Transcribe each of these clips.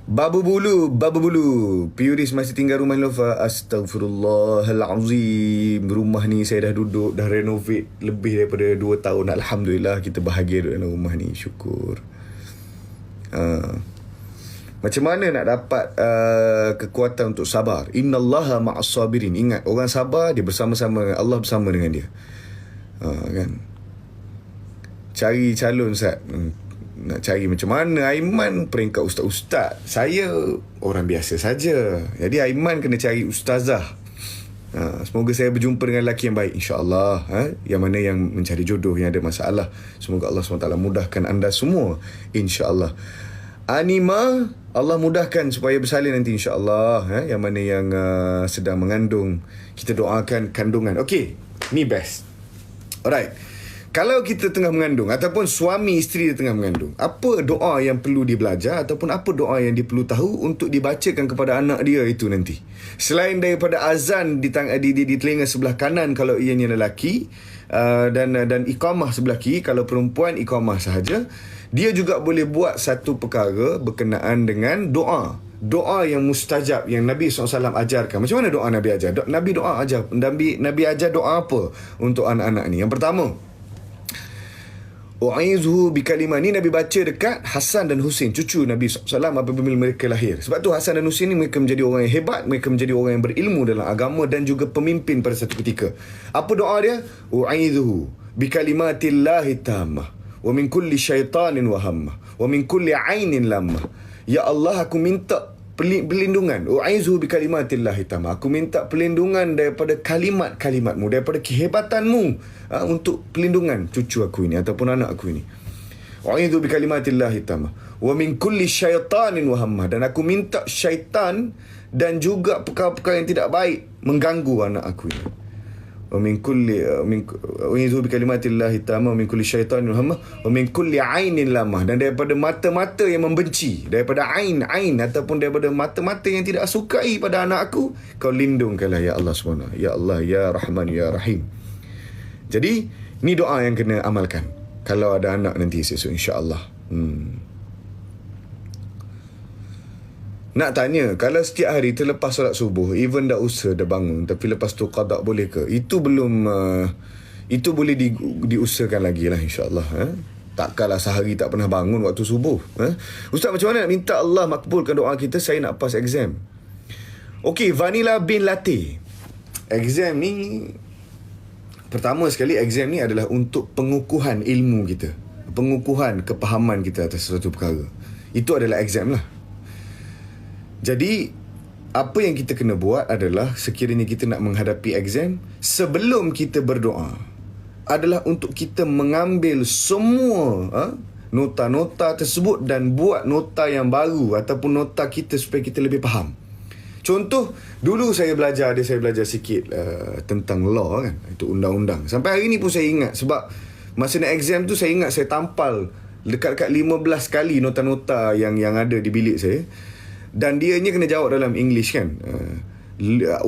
Babu bulu. Piuris masih tinggal rumah Lofa. Astaghfirullahalazim. Rumah ni saya dah duduk, dah renovate lebih daripada 2 tahun. Alhamdulillah, kita bahagia duduk dalam rumah ni. Syukur. Macam mana nak dapat kekuatan untuk sabar? Innallaha ma'as sabirin. Ingat, orang sabar dia bersama-sama dengan Allah, bersama dengan dia. Kan? Cari calon, Ustaz. Nak cari macam mana? Aiman peringkat ustaz-ustaz, saya orang biasa saja. Jadi Aiman kena cari ustazah. Semoga saya berjumpa dengan lelaki yang baik, insya-Allah. Yang mana yang mencari jodoh, yang ada masalah, semoga Allah SWT mudahkan anda semua, insya-Allah. Anima, Allah mudahkan supaya bersalin nanti, insya-Allah. Yang mana yang sedang mengandung, kita doakan kandungan. Okey, ni best. Alright. Kalau kita tengah mengandung ataupun suami isteri dia tengah mengandung, apa doa yang perlu dia belajar ataupun apa doa yang dia perlu tahu untuk dibacakan kepada anak dia itu nanti? Selain daripada azan di telinga sebelah kanan kalau ianya lelaki, dan iqamah sebelah kiri kalau perempuan, iqamah sahaja, dia juga boleh buat satu perkara berkenaan dengan doa. Doa yang mustajab yang Nabi SAW ajarkan. Macam mana doa Nabi ajar? Nabi ajar doa apa untuk anak-anak ni? Yang pertama, U'aizuhu bikalimah. Ni Nabi baca dekat Hasan dan Husin, cucu Nabi SAW apabila mereka lahir. Sebab tu Hasan dan Husin ni mereka menjadi orang yang hebat, mereka menjadi orang yang berilmu dalam agama dan juga pemimpin pada satu ketika. Apa doa dia? U'aizuhu bikalimatillahi tammah wa min kulli syaitanin wahammah wa min kulli ainin lammah. Ya Allah, aku minta perlindungan. U'aizuhu bikalimatillahi tammah. Aku minta perlindungan daripada kalimat-kalimatmu, daripada kehebatanmu, untuk perlindungan cucu aku ini ataupun anak aku ini. U'aizuhu bikalimatillahi tammah wa min kulli syaitanin wahammah. Dan aku minta syaitan dan juga perkara-perkara yang tidak baik mengganggu anak aku ini. Wa min kulli u'idzu bikalimatillahi tamma min kulli syaitanin wahammah wa min kulli ainin lamah. Dan daripada mata-mata yang membenci, daripada ain ataupun daripada mata-mata yang tidak sukai pada anak aku, kau lindungkanlah ya Allah SWT. Ya Allah, ya Rahman, ya Rahim. Jadi ni doa yang kena amalkan kalau ada anak nanti esok, insya-Allah. Nak tanya, kalau setiap hari terlepas solat subuh, even dah usaha, dah bangun, tapi lepas tu qada boleh ke? Itu belum, itu boleh diusahakan lagi lah, insyaAllah. Takkanlah sehari tak pernah bangun waktu subuh. Ustaz, macam mana nak minta Allah makbulkan doa kita? Saya nak pass exam. Okey, Vanilla bin Latte. Exam ni, pertama sekali, exam ni adalah untuk pengukuhan ilmu kita, pengukuhan kepahaman kita atas sesuatu perkara. Itu adalah exam lah. Jadi, apa yang kita kena buat adalah sekiranya kita nak menghadapi exam, sebelum kita berdoa, adalah untuk kita mengambil semua nota-nota tersebut dan buat nota yang baru ataupun nota kita supaya kita lebih faham. Contoh, dulu saya belajar sikit tentang law kan, itu undang-undang. Sampai hari ni pun saya ingat, sebab masa nak exam tu saya ingat saya tampal dekat-dekat 15 kali nota-nota yang ada di bilik saya. Dan dia ni kena jawab dalam English kan.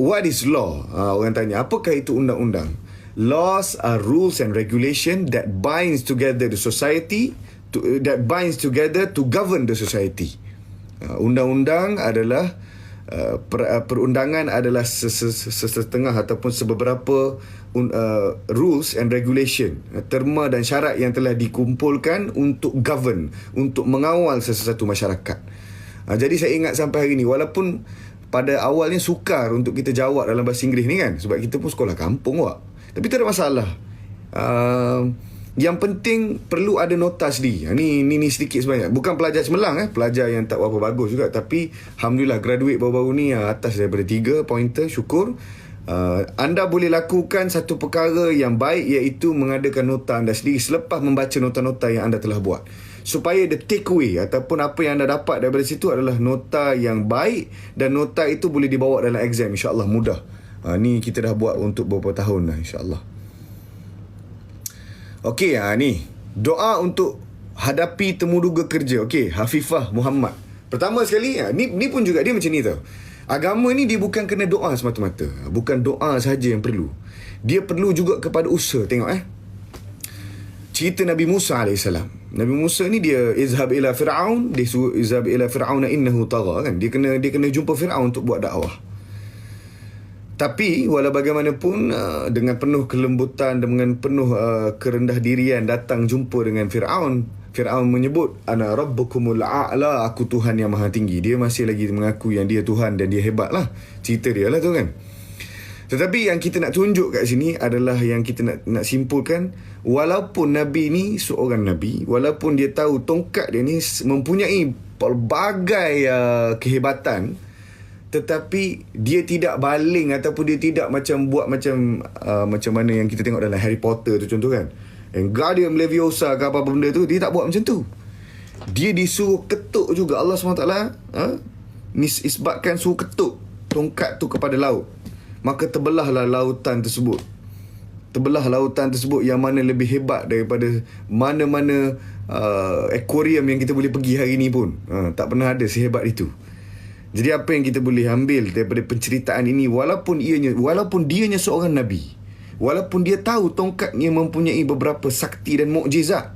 What is law? Orang tanya, apakah itu undang-undang? Laws are rules and regulation that binds together the society, that binds together to govern the society. Undang-undang adalah perundangan adalah sesetengah ataupun sebeberapa rules and regulation, terma dan syarat yang telah dikumpulkan untuk govern, untuk mengawal sesuatu masyarakat. Jadi saya ingat sampai hari ni, walaupun pada awalnya sukar untuk kita jawab dalam bahasa Inggeris ni kan, sebab kita pun sekolah kampung wak. Tapi tak ada masalah. Yang penting perlu ada nota sendiri. Ni sedikit sebanyak. Bukan pelajar cemerlang, pelajar yang tak berapa bagus juga. Tapi Alhamdulillah, graduate baru-baru ni atas daripada 3 pointer, syukur. Anda boleh lakukan satu perkara yang baik, iaitu mengadakan nota anda sendiri selepas membaca nota-nota yang anda telah buat, supaya the takeaway ataupun apa yang anda dapat daripada situ adalah nota yang baik, dan nota itu boleh dibawa dalam exam, insyaAllah mudah. Ni kita dah buat untuk beberapa tahun dah, insyaAllah. Okey, ni doa untuk hadapi temuduga kerja. Okey, Hafifah Muhammad. Pertama sekali, ni pun juga dia macam ni tau. Agama ni dia bukan kena doa semata-mata. Bukan doa sahaja yang perlu. Dia perlu juga kepada usaha. Tengok cerita Nabi Musa AS. Nabi Musa ni dia izhab ila Fir'aun, dia suruh izhab ila Fir'auna innahu tagha kan. Dia kena jumpa Fir'aun untuk buat dakwah. Tapi walau bagaimanapun dengan penuh kelembutan, dengan penuh kerendah dirian datang jumpa dengan Fir'aun. Fir'aun menyebut ana rabbukumul a'la, aku Tuhan yang maha tinggi. Dia masih lagi mengaku yang dia Tuhan dan dia hebat lah. Cerita dia lah tu kan. Tetapi yang kita nak tunjuk kat sini adalah yang kita nak simpulkan, walaupun Nabi ni seorang Nabi, walaupun dia tahu tongkat dia ni mempunyai pelbagai kehebatan, tetapi dia tidak baling ataupun dia tidak macam buat macam mana yang kita tengok dalam Harry Potter tu contoh kan. Wingardium Leviosa ke apa-apa benda tu, dia tak buat macam tu. Dia disuruh ketuk juga Allah SWT isbatkan suruh ketuk tongkat tu kepada laut. Maka terbelahlah lautan tersebut. Terbelah lautan tersebut yang mana lebih hebat daripada mana-mana aquarium yang kita boleh pergi hari ni pun. Tak pernah ada sehebat itu. Jadi apa yang kita boleh ambil daripada penceritaan ini, walaupun dianya seorang Nabi, walaupun dia tahu tongkatnya mempunyai beberapa sakti dan mukjizat,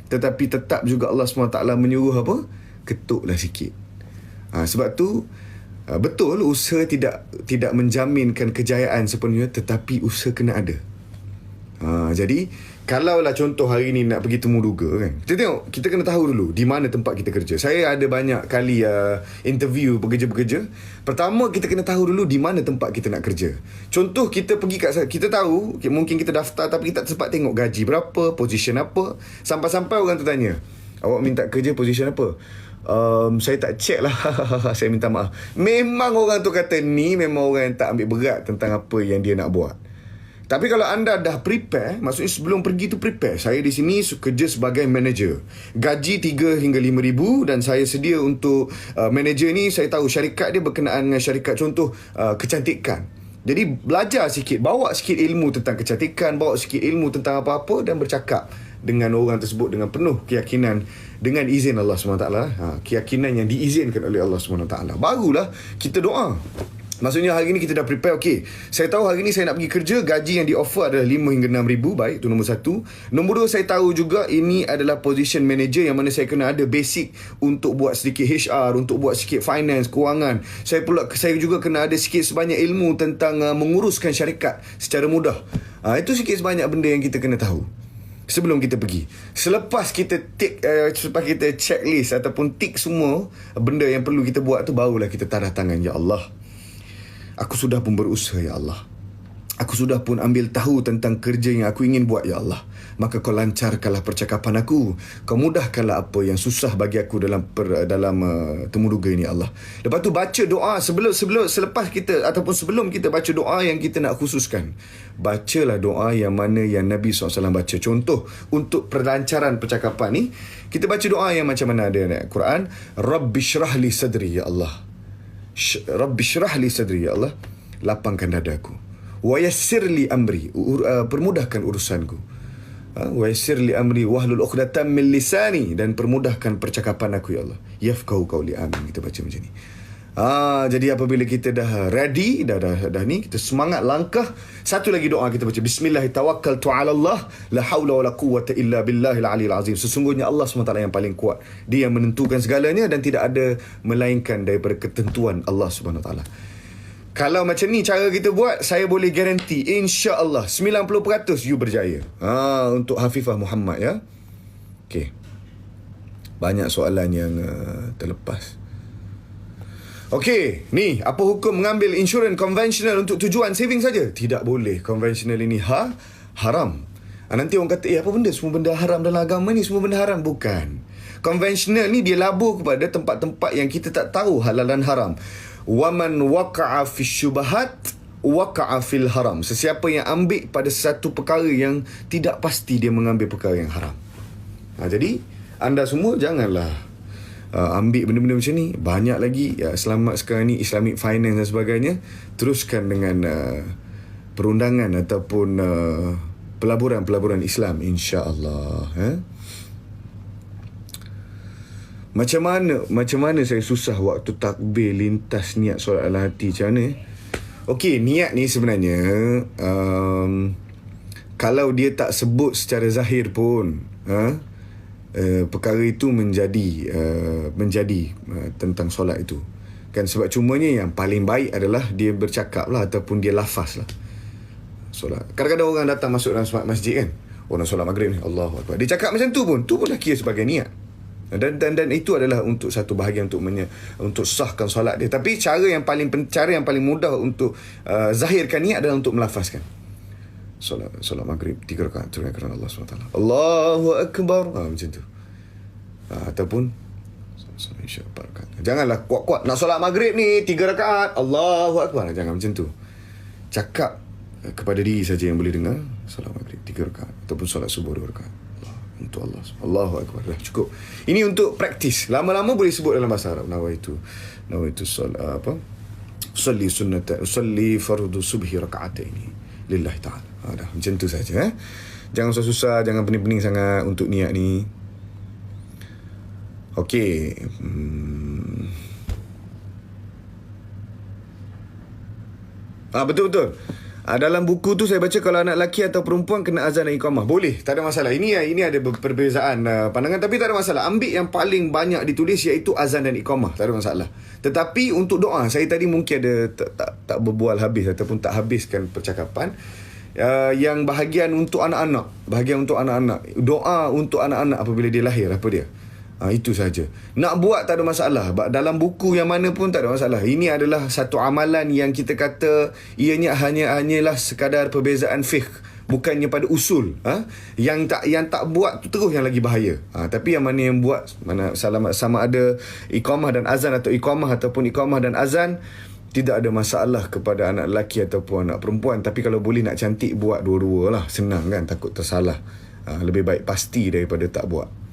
tetapi tetap juga Allah SWT menyuruh apa? Ketuklah sikit. Sebab tu betul usaha tidak menjaminkan kejayaan sepenuhnya, tetapi usaha kena ada. Jadi kalaulah contoh hari ni nak pergi temu duga kan, kita kena tahu dulu di mana tempat kita kerja. Saya ada banyak kali interview pekerja-pekerja. Pertama kita kena tahu dulu di mana tempat kita nak kerja. Contoh kita pergi kita tahu mungkin kita daftar tapi kita tak sempat tengok gaji berapa, position apa. Sampai-sampai orang tu tanya, awak minta kerja position apa? Saya tak check lah. Saya minta maaf. Memang orang tu kata ni memang orang yang tak ambil berat tentang apa yang dia nak buat. Tapi kalau anda dah prepare, maksudnya sebelum pergi tu prepare, saya di sini kerja sebagai manager, gaji 3 hingga 5 ribu, dan saya sedia untuk manager ni, saya tahu syarikat dia berkenaan dengan syarikat contoh kecantikan. Jadi belajar sikit, bawa sikit ilmu tentang kecantikan, bawa sikit ilmu tentang apa-apa dan bercakap dengan orang tersebut dengan penuh keyakinan, dengan izin Allah SWT. Keyakinan yang diizinkan oleh Allah SWT. Barulah kita doa. Maksudnya hari ni kita dah prepare, okey, saya tahu hari ni saya nak pergi kerja, gaji yang di-offer adalah 5 hingga 6 ribu. Baik, itu nombor 1. Nombor 2, saya tahu juga ini adalah position manager yang mana saya kena ada basic untuk buat sedikit HR, untuk buat sikit finance, kewangan. Saya juga kena ada sikit sebanyak ilmu tentang menguruskan syarikat secara mudah. Itu sikit sebanyak benda yang kita kena tahu sebelum kita pergi. Selepas kita selepas kita checklist ataupun tick semua benda yang perlu kita buat tu, barulah kita tanda tangan, ya Allah, aku sudah pun berusaha, ya Allah. Aku sudah pun ambil tahu tentang kerja yang aku ingin buat, ya Allah. Maka kau lancarkanlah percakapan aku. Kau mudahkanlah apa yang susah bagi aku dalam temu duga ini, ya Allah. Lepas tu baca doa selepas kita ataupun sebelum kita baca doa yang kita nak khususkan. Bacalah doa yang mana yang Nabi SAW baca. Contoh untuk pelancaran percakapan ni, kita baca doa yang macam mana ada dalam Quran. Rabbi syrah li sadri, ya Allah. Rabbi syrah li sadri, ya Allah, lapangkan dadaku. Wa yassir li amri, permudahkan urusanku. Wa yassir li amri wahlul 'uqdatam min lisani, dan permudahkan percakapan aku, ya Allah. Yafqahu qawli, amin. Kita baca macam ni. Jadi apabila kita dah ready, dah ni, kita semangat langkah. Satu lagi doa kita baca, Bismillahirrahmanirrahim, 'alallah la haula wala quwwata illa billahil aliyil azim. Sesungguhnya Allah SWT yang paling kuat. Dia yang menentukan segalanya dan tidak ada melainkan daripada ketentuan Allah SWT. Kalau macam ni cara kita buat, saya boleh garanti insya-Allah 90% you berjaya. Untuk Hafifah Muhammad, ya. Okey. Banyak soalan yang terlepas. Okey, ni apa hukum mengambil insurans konvensional untuk tujuan saving saja? Tidak boleh. Konvensional ini haram. Nanti orang kata, apa benda semua benda haram dalam agama ni, semua benda haram. Bukan. Konvensional ni dia labur kepada tempat-tempat yang kita tak tahu halal dan haram. Waman waqa'a fi syubahat waqa'a fil haram. Sesiapa yang ambil pada satu perkara yang tidak pasti, dia mengambil perkara yang haram. Jadi anda semua janganlah ambil benda-benda macam ni. Banyak lagi selamat sekarang ni Islamic finance dan sebagainya. Teruskan dengan perundangan ataupun pelaburan Islam, insya-Allah. Macam mana saya susah waktu takbir lintas niat solat ala hati, macam mana? Okey, niat ni sebenarnya kalau dia tak sebut secara zahir pun, perkara itu menjadi tentang solat itu. Kan sebab cumanya yang paling baik adalah dia bercakap lah ataupun dia lafaz lah solat. Kadang-kadang orang datang masuk dalam masjid kan, orang solat maghrib ni, Allahu Akbar, dia cakap macam tu pun dah kira sebagai niat. Dan itu adalah untuk satu bahagian untuk sahkan solat dia. Tapi cara yang paling mudah untuk zahirkan niat adalah untuk melafazkan. Solat maghrib 3 rakaat kerana Allah SWT. Allahu Akbar. Macam tu. Ataupun solat isya 4 rakaat. Janganlah kuat-kuat nak solat maghrib ni 3 rakaat, Allahu Akbar. Jangan macam tu. Cakap kepada diri saja yang boleh dengar, solat maghrib 3 rakaat ataupun solat subuh 2 rakaat. Untuk Allah. Allahu Akbar. Dah cukup. Ini untuk praktis. Lama-lama boleh sebut dalam bahasa Arab. Nawaitu solat usalli fardu subhi raka'ataini lillahi ta'ala. Dah macam tu saja. Jangan susah-susah, jangan pening-pening sangat untuk niat ni. Okey. Betul-betul. Dalam buku tu saya baca kalau anak lelaki atau perempuan kena azan dan iqamah. Boleh, tak ada masalah. Ini ada perbezaan pandangan, tapi tak ada masalah. Ambil yang paling banyak ditulis iaitu azan dan iqamah. Tak ada masalah. Tetapi untuk doa, saya tadi mungkin ada tak berbual habis ataupun tak habiskan percakapan. Yang bahagian untuk anak-anak. Doa untuk anak-anak apabila dia lahir, apa dia? Itu saja. Nak buat tak ada masalah. Dalam buku yang mana pun tak ada masalah. Ini adalah satu amalan yang kita kata ianya hanyalah sekadar perbezaan fiqh, bukannya pada usul. Yang tak buat tu terus yang lagi bahaya. Tapi yang mana yang buat, sama ada iqamah dan azan atau iqamah ataupun iqamah dan azan, tidak ada masalah kepada anak lelaki ataupun anak perempuan. Tapi kalau boleh nak cantik, buat dua-dua lah. Senang kan, takut tersalah. Lebih baik pasti daripada tak buat.